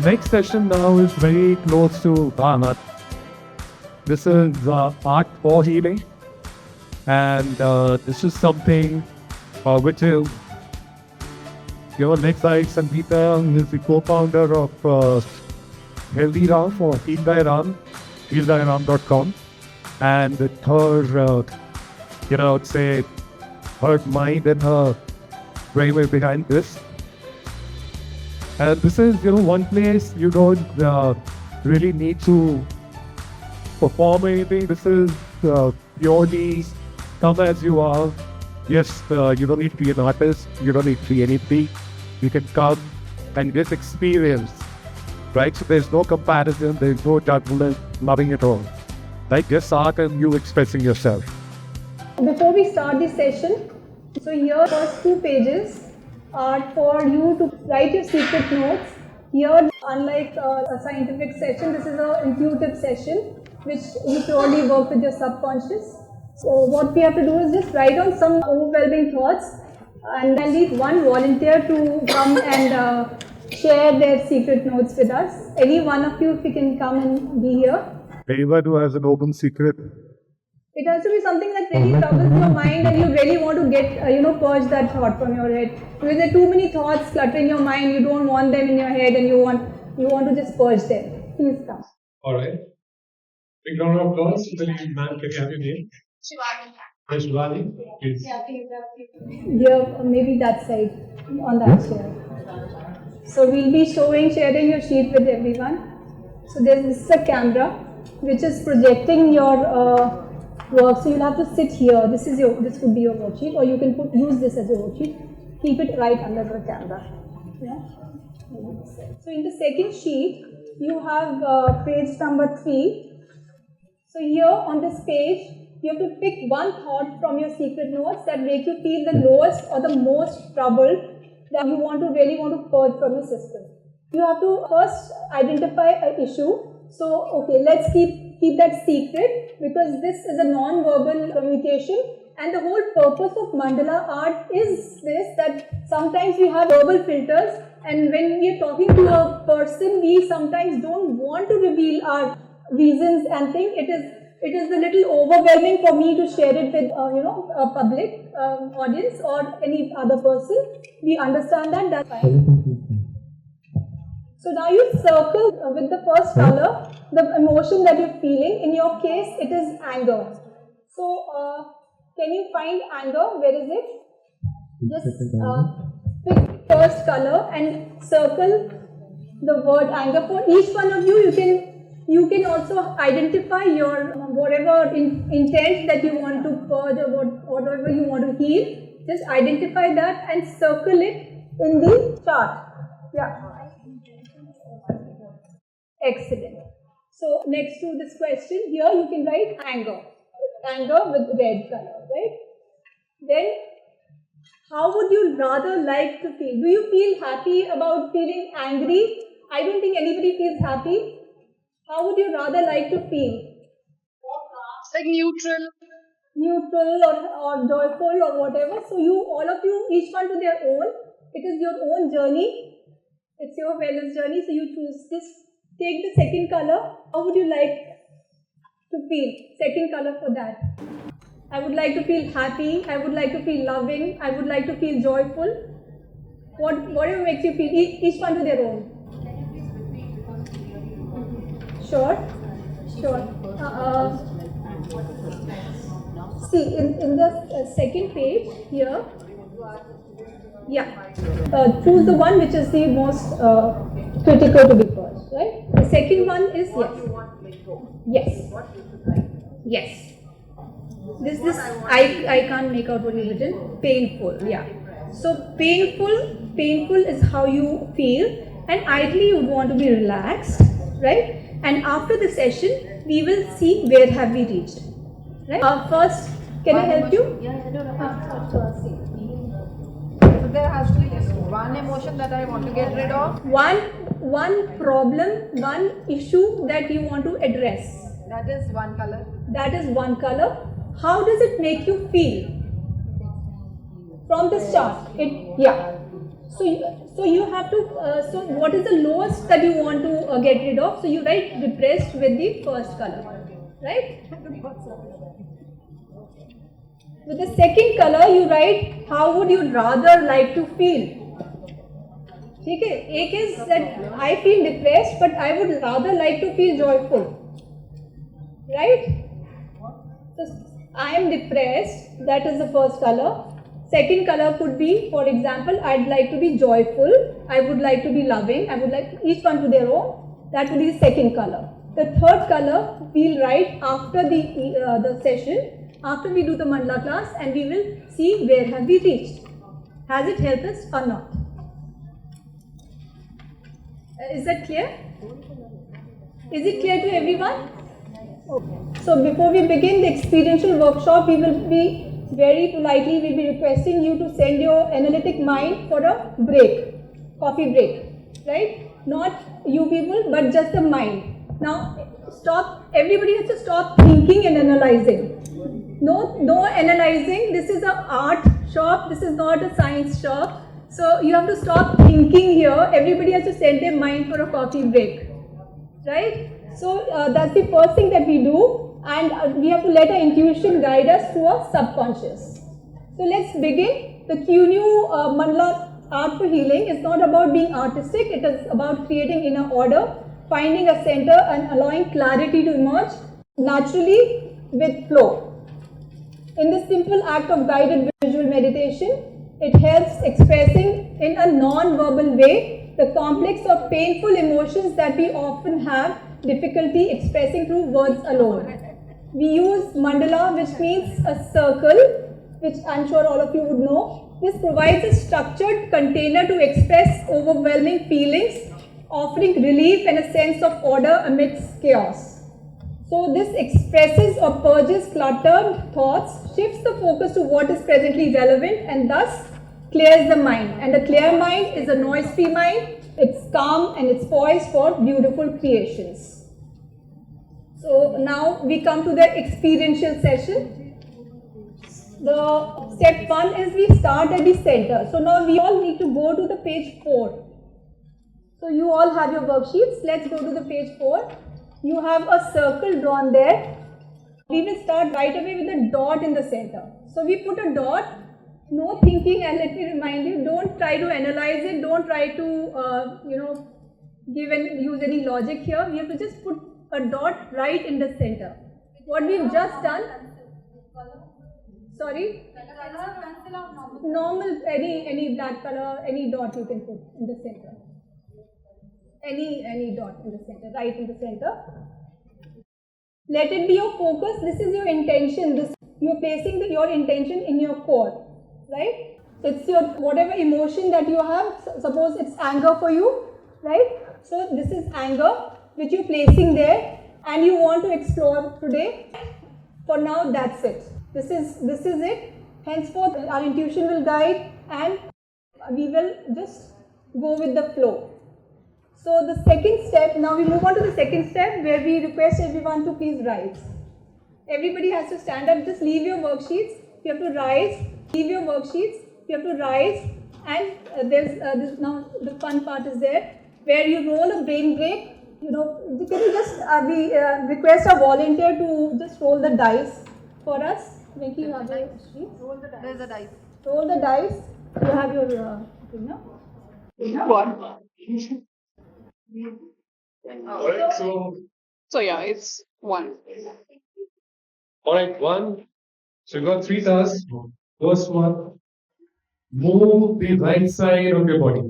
Next session now is very close to Art. This is art for healing, and this is something which is next side. Sangeeta is the co-founder of HealThyRam or HealThyRam, HealThyRam.com, and with her, say her mind and her brain behind this. And this is, one place you don't really need to perform anything. This is purely come as you are. Yes, you don't need to be an artist. You don't need to be anything. You can come and just experience, right? So there's no comparison. There's no judgment, nothing at all. Like just art and you expressing yourself. Before we start this session, so here first 2 pages are for you to write your secret notes. Here, unlike a scientific session, this is an intuitive session which you purely work with your subconscious. So what we have to do is just write on some overwhelming thoughts, and I need one volunteer to come and share their secret notes with us. Any one of you, if you can come and be here. Anyone who has an open secret. It has to be something that really troubles your mind and you really want to get, purge that thought from your head. Because there are too many thoughts cluttering your mind, you don't want them in your head and you want to just purge them. Please come. Alright. Big round of applause. Ma'am, can you have your name? Shivani. Yes, Shivani. Please. Here, maybe that side, on that chair. So we'll be sharing your sheet with everyone. So this is a camera which is projecting your work, so you'll have to sit here. This would be your worksheet, or you can use this as your worksheet. Keep it right under the camera. Yeah. So in the second sheet, you have page number 3. So here on this page, you have to pick one thought from your secret notes that make you feel the lowest or the most troubled that you really want to purge from your system. You have to first identify an issue. So, okay, let's keep that secret, because this is a non-verbal communication, and the whole purpose of mandala art is this, that sometimes we have verbal filters, and when we are talking to a person, we sometimes don't want to reveal our reasons and things. It is a little overwhelming for me to share it with a public audience or any other person. We understand that, that's fine. So now you circle with the first color the emotion that you're feeling. In your case, it is anger. So can you find anger? Where is it? Just pick first color and circle the word anger. For each one of you, you can also identify your whatever intent that you want to purge or whatever you want to heal. Just identify that and circle it in the chart. Yeah. Excellent. So next to this question, here you can write anger. Anger with red color, right? Then, how would you rather like to feel? Do you feel happy about feeling angry? I don't think anybody feels happy. How would you rather like to feel? Like neutral. Neutral or joyful or whatever. So all of you, each one to their own. It is your own journey. It's your wellness journey. So you choose this. Take the second color. How would you like to feel? Second color for that. I would like to feel happy. I would like to feel loving. I would like to feel joyful. Whatever makes you feel. Each one to their own. Sure. See, in the second page here. Yeah. Choose the one which is the most critical to be purged, right? The second one is yes. Yes. This I can't make out what you written. Painful, yeah. So painful is how you feel, and ideally you would want to be relaxed, right? And after the session, we will see where have we reached, right? First, can I help you? Yeah, I don't know. So there has to be just one emotion that I want to get rid of. One problem, one issue that you want to address. That is one color. That is one color. How does it make you feel? From this chart, So you have to, so what is the lowest that you want to get rid of? So you write depressed with the first color, right? With the second color, you write how would you rather like to feel. ठीक है, एक is that I feel depressed, but I would rather like to feel joyful, right? So I am depressed. That is the first color. Second color could be, for example, I'd like to be joyful. I would like to be loving. I would like each one to their own. That would be the second color. The third color we'll write after the session, after we do the mandala class, and we will see where have we reached. Has it helped us or not? Is that clear? Is it clear to everyone? Okay. So before we begin the experiential workshop, we will be very politely we'll be requesting you to send your analytic mind for a break, coffee break, right? Not you people, but just the mind. Now stop. Everybody has to stop thinking and analyzing. No analyzing. This is an art shop. This is not a science shop. So you have to stop thinking here. Everybody has to send their mind for a coffee break, right? So that's the first thing that we do, and we have to let our intuition guide us through our subconscious. So let's begin. The QuNeu Mandala Art for Healing is not about being artistic. It is about creating inner order, finding a center, and allowing clarity to emerge naturally with flow. In this simple act of guided visual meditation, it helps expressing in a non-verbal way the complex or painful emotions that we often have difficulty expressing through words alone. We use mandala, which means a circle, which I'm sure all of you would know. This provides a structured container to express overwhelming feelings, offering relief and a sense of order amidst chaos. So this expresses or purges cluttered thoughts, shifts the focus to what is presently relevant, and thus clears the mind. And a clear mind is a noise-free mind. It's calm and it's poised for beautiful creations. So now we come to the experiential session. The step 1 is we start at the center. So now we all need to go to the page 4. So you all have your worksheets. Let's go to the page 4. You have a circle drawn there. We will start right away with a dot in the center. So we put a dot, no thinking, and let me remind you, don't try to analyze it, don't try to, use any logic here. We have to just put a dot right in the center. What we've just done, sorry? Normal, any black color, any dot you can put in the center. Any dot in the center, right in the center. Let it be your focus. This is your intention. You're placing your intention in your core, right? It's your whatever emotion that you have. Suppose it's anger for you, right? So this is anger which you're placing there, and you want to explore today. For now, that's it. This is it. Henceforth, our intuition will guide, and we will just go with the flow. So the second step, now we move on to the second step where we request everyone to please rise. Everybody has to stand up, just leave your worksheets, you have to rise, leave your worksheets, you have to rise, and there's now the fun part is there, where you roll a brain break. Can you just, we request a volunteer to just roll the dice for us. Venki, you have the sheet? Roll the dice. There's the dice. Roll the dice, you have your thing now. Alright, So yeah, it's 1. alright, 1. So you got 3 tasks. First one, move the right side of your body.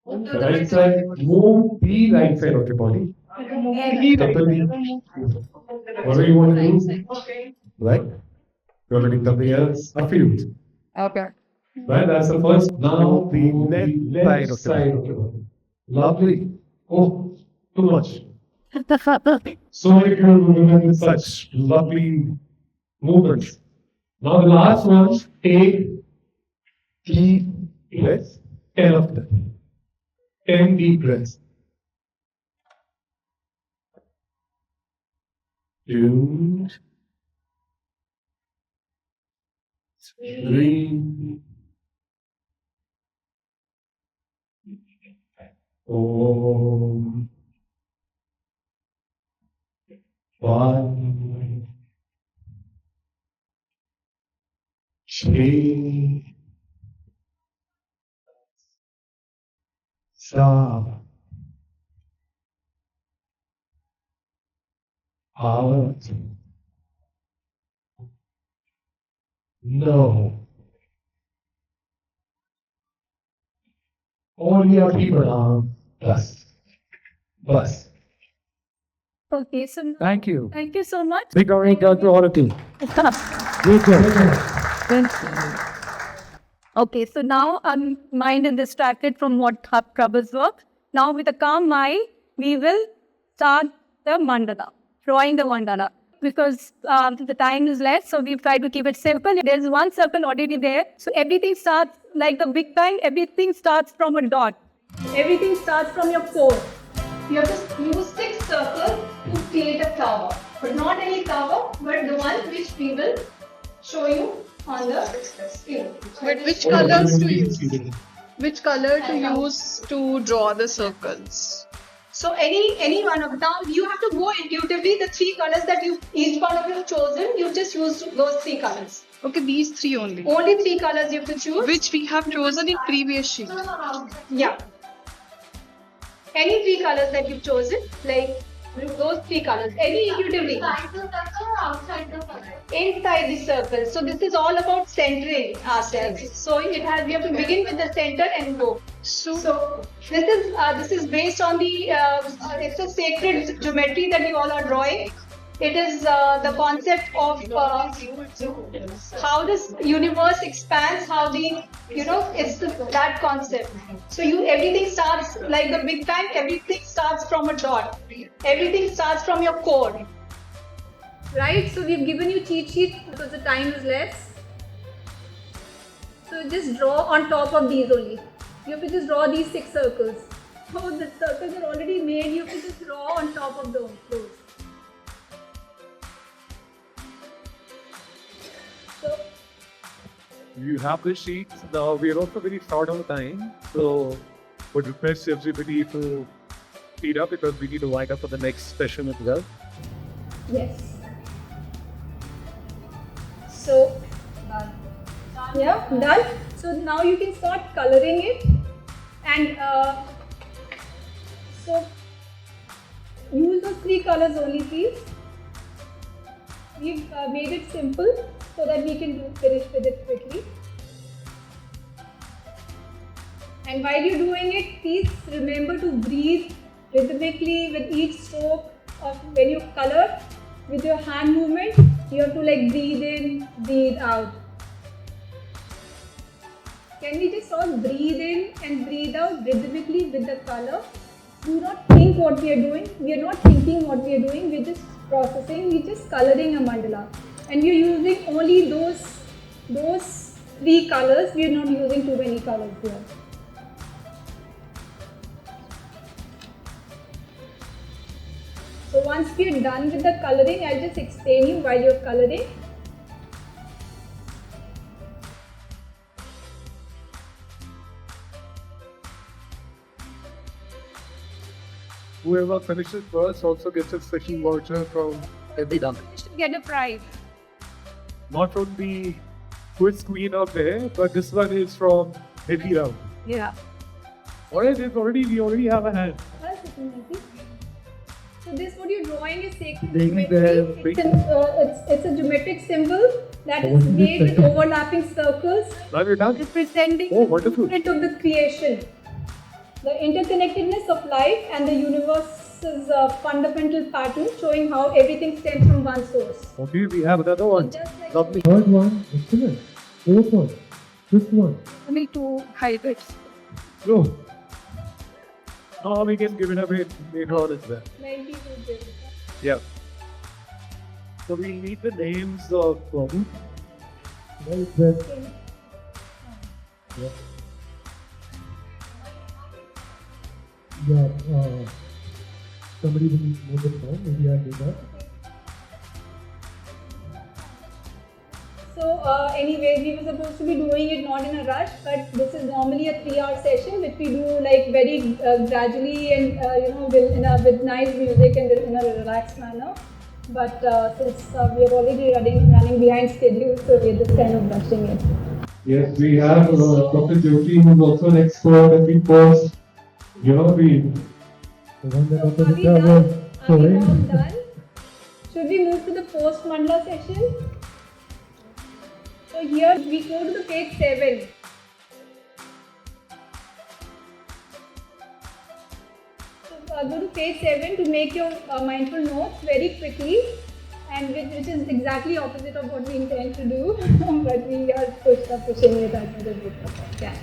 The right side, move the right side of your body. Totally. Whatever you want to do, right? You're letting something else affect. Okay. Right, that's the first. Now the left side of your body. Lovely. Oh, too much. So many people moving with such lovely movements. Now the last one, take deep breaths. 10 of them. 10 deep breaths. 2, 3, Om. One. Shri. Sa. Heart. No. Only our people. Bus. Bus. Okay, so Thank you. thank you so much. Big round of applause to all of you. Good job. Okay, so now I'm mind is distracted from what covers work. Now with a calm mind, we will start the mandala, drawing the mandala. Because the time is less, so we've tried to keep it simple. There's one circle already there. So everything starts like the Big Bang, everything starts from a dot. Everything starts from your core. You have to use 6 circles to create a flower. But not any flower, but the one which we will show you on the screen. But which colors to use? Which color to use to draw the circles? So any one of now you have to go intuitively. The 3 colors that each one of you have chosen, you just use those 3 colors. Okay, these 3 only. Only 3 colors you have to choose. Which we have chosen in previous sheet. Yeah. Any 3 colors that you've chosen, like those 3 colors, any intuitively. Inside the circle or outside the circle? Inside the circle. So this is all about centering ourselves. So we have to begin with the center and go. So this is based on the it's a sacred geometry that you all are drawing. It is the concept of how this universe expands, how it's that concept. So everything starts like the Big Bang, everything starts from a dot. Everything starts from your core. Right, so we've given you cheat sheet because the time is less. So just draw on top of these only. You have to just draw these 6 circles. So the circles are already made, you have to just draw on top of those. So You have the sheets. Now we are also very short on time, so would request everybody to speed up because we need to wind up for the next session as well. yes. So yeah, done. So now you can start coloring it, and so use those 3 colors only, please. We've made it simple so that we can finish with it quickly. And while you're doing it, please remember to breathe rhythmically with each stroke of when you color. With your hand movement, you have to like breathe in, breathe out. Can we just all breathe in and breathe out rhythmically with the color? Do not think what we are doing. We are not thinking what we are doing. We're just processing. We're just coloring a mandala. And we're using only those 3 colors. We are not using too many colors here. So once we are done with the coloring, I'll just explain you while you're coloring. Whoever finishes first also gets a special voucher from everyone. You should get a prize. Not from the quiz queen out there, but this one is from HealThyRam. Yeah. Alright, we already have a hand. So this what you're drawing is sacred They need geometry. It's a geometric symbol that is made with overlapping circles Now you're done. representing Oh, the wonderful. blueprint of the creation. The interconnectedness of life and the universe's fundamental pattern showing how everything stems from one source. Okay, we have another one. Just like Lovely. Third one, excellent. Fourth one, fifth one. only 2 hybrids. Go. Oh, we can give it away later on as well. 90 to Yeah. So we need the names of Well said. Yeah. Yeah, somebody will note it down. Maybe I'll do that. So anyway, we were supposed to be doing it not in a rush, but this is normally a 3-hour session which we do like very gradually and with nice music and in a relaxed manner. But since we are already running behind schedule, so we're just kind of rushing it. Yes, we have Dr. Jyoti, who's also an expert, and we first, the one that So are we done? Are we all done? Should we move to the post mandala session? So here we go to the page 7. So go to page 7 to make your mindful notes very quickly, and which is exactly opposite of what we intend to do, but we are pushing it as much as we can.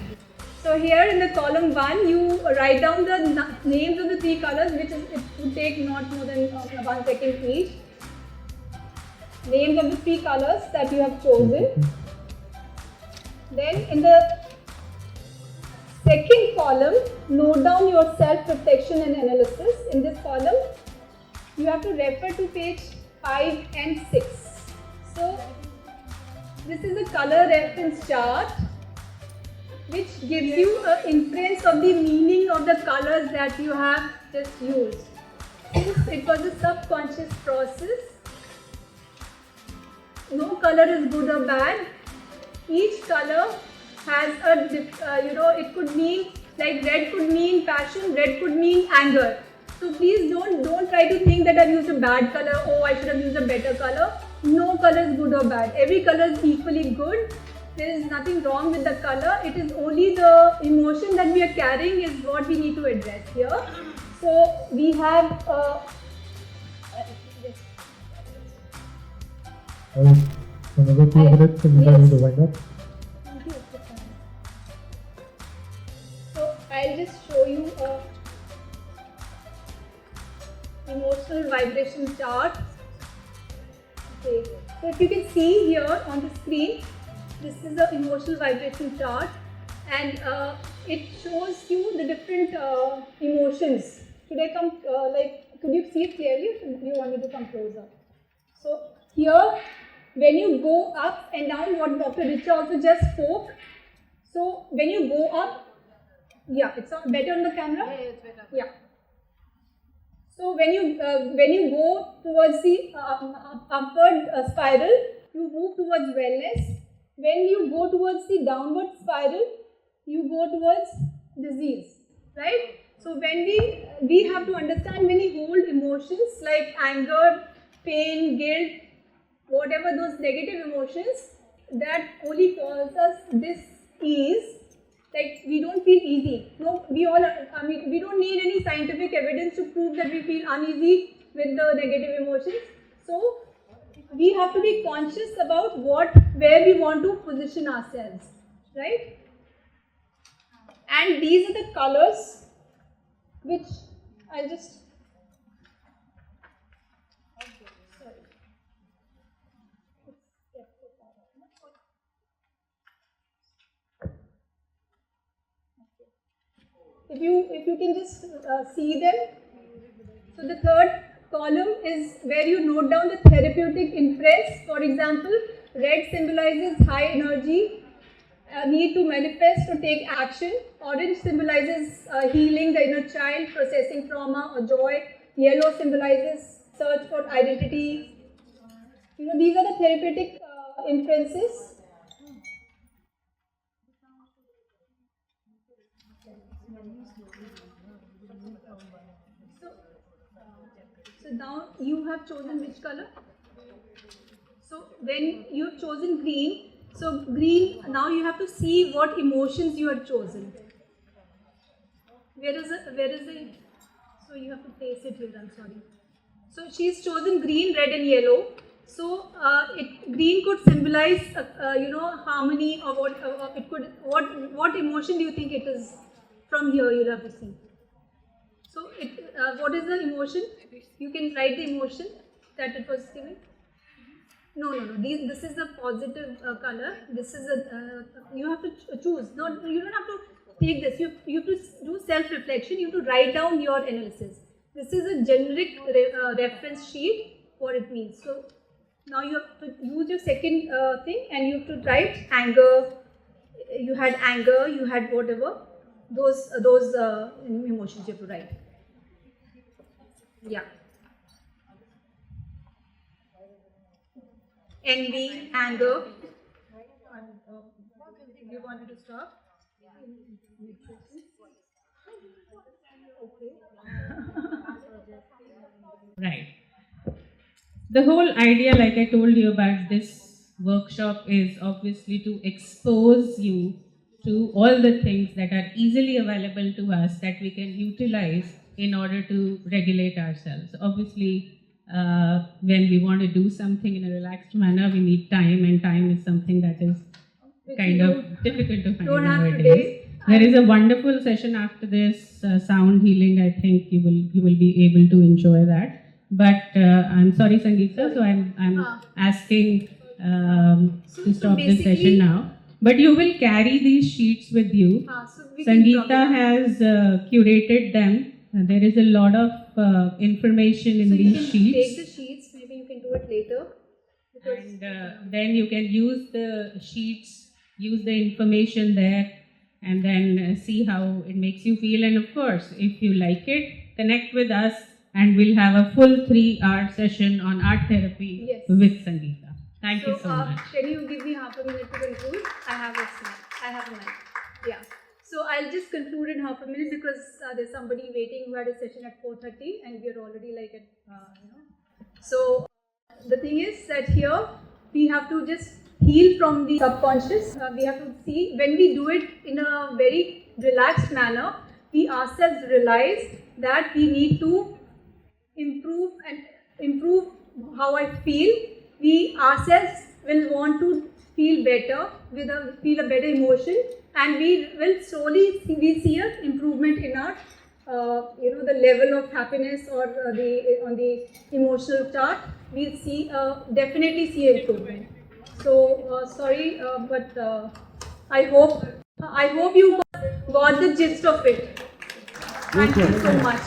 So here in the column 1, you write down the names of the 3 colors, which it would take not more than 1 second each. Names of the 3 colors that you have chosen. Then in the second column, note down your self-reflection and analysis. In this column, you have to refer to page 5 and 6. So this is a color reference chart which gives you an inference of the meaning of the colors that you have just used. Since it was a subconscious process, no color is good or bad. Each color has it could mean, like red could mean passion, red could mean anger. So please don't try to think that I've used a bad color, oh I should have used a better color. No color is good or bad. Every color is equally good. There is nothing wrong with the color. It is only the emotion that we are carrying is what we need to address here. So we have another 2 minutes and we need to wind up. So I'll just show you a emotional vibration chart. Okay. So if you can see here on the screen, this is the emotional vibration chart, and it shows you the different emotions. Should I come could you see it clearly, or do you want me to come closer? So here, when you go up and down, what Dr. Richa also just spoke. So when you go up, yeah, it's better on the camera. Yeah, it's better. Yeah. So when you go towards the upward spiral, you move towards wellness. When you go towards the downward spiral, you go towards disease, right? So when we have to understand when we hold emotions like anger, pain, guilt, whatever those negative emotions, that only causes us dis-ease. Like we don't feel easy. No, we don't need any scientific evidence to prove that we feel uneasy with the negative emotions. So we have to be conscious about where we want to position ourselves, right? And these are the colors which I'll just if you can just see them. So the third column is where you note down the therapeutic inference. For example, red symbolizes high energy, need to manifest or take action. Orange symbolizes healing the inner child, processing trauma or joy. Yellow symbolizes search for identity. These are the therapeutic inferences. So now you have chosen which color? So when you have chosen green, so green, now you have to see what emotions you have chosen. Where is it? So you have to place it here, I'm sorry. So she's chosen green, red and yellow. So green could symbolize, harmony, or what emotion do you think it is? From here you'll have to see. So what is the emotion? You can write the emotion that it was given. No. This is the positive color. This is you have to choose. No, you don't have to take this. You have to do self-reflection. You have to write down your analysis. This is a generic reference sheet. What it means. So Now you have to use your second thing, and you have to write anger. You had anger, you had whatever, those emotions you have to write. Yeah. Envy, anger. You wanted to stop? Right. The whole idea, like I told you about this workshop, is obviously to expose you to all the things that are easily available to us that we can utilize in order to regulate ourselves. Obviously, when we want to do something in a relaxed manner, we need time, and time is something that is kind of difficult to find nowadays. There is a wonderful session after this, sound healing. I think you will be able to enjoy that. But I'm sorry, Sangeeta, so I'm asking to stop this session now. But you will carry these sheets with you. Sangeeta has curated them. There is a lot of information in these sheets. Take the sheets. Maybe you can do it later. And then you can use the sheets, use the information there, and then see how it makes you feel. And of course, if you like it, connect with us, and we'll have a full 3-hour session on art therapy with Sangeeta. Thank you so much. Can you give me half a minute to conclude? I have a minute. Yeah. So I'll just conclude in half a minute because there's somebody waiting who had a session at 4:30, and we're already like at So the thing is that here we have to just heal from the subconscious. We have to see when we do it in a very relaxed manner, we ourselves realize that we need to improve how I feel. We ourselves will want to feel better, feel a better emotion, and we will slowly see an improvement in our the level of happiness or on the emotional chart. We'll definitely see improvement. So sorry, but I hope you got the gist of it. Thank you so much.